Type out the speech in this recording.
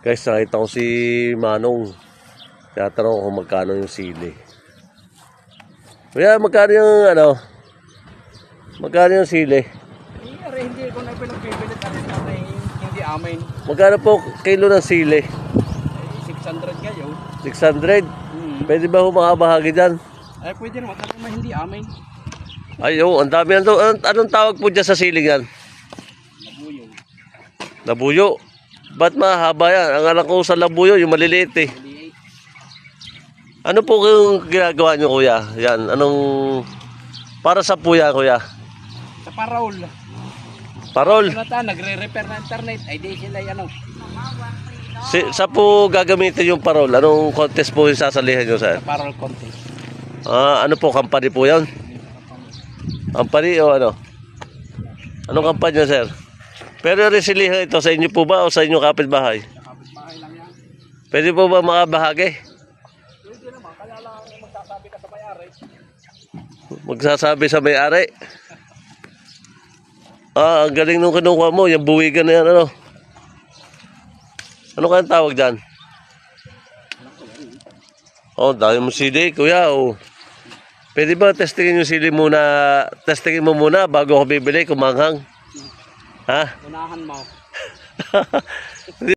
Guys, nakita ko si Manong. Tinatanong ko kung magkano yung sili. Kuya, magkano yung ano? Magkano yung sili? Hindi ko na pinagbibilit hindi amin. Magkano po kilo ng sili? 600 kayo. 600? Pwede ba humabahagi dyan? Ay, pwede naman kasi hindi amin. Ay, ang dami. Anong tawag po dyan sa sili yan? Labuyo. Labuyo? Ba't mahaba yan? Ang anak ko sa labuyo, yung maliliit eh. Ano po yung ginagawa nyo, kuya? Yan, anong... Para sa po yan, kuya? Sa parol. Parol? Nagre-repair na internet. Ay, di sila ano. Sa po gagamitin yung parol? Anong contest po yung sasalihan nyo, sir? Sa parol contest. Ano po, company po yan? Company o ano? Anong kampanya, sir? Pero resilihan ito sa inyo po ba o sa inyong kapitbahay? Sa kapitbahay lang yan. Pwede po ba makabahagi? Pwede naman. Kaya lang magsasabi ka sa may-ari. Magsasabi sa may-ari? Ang galing nung kinukuha mo. Yung buwigan na yan, ano? Ano kayang tawag dyan? Dahil mo sili, kuya. Pwede ba testingin yung sili muna? Testingin mo muna bago ako bibili, kumanghang. Ha? Unahan mo.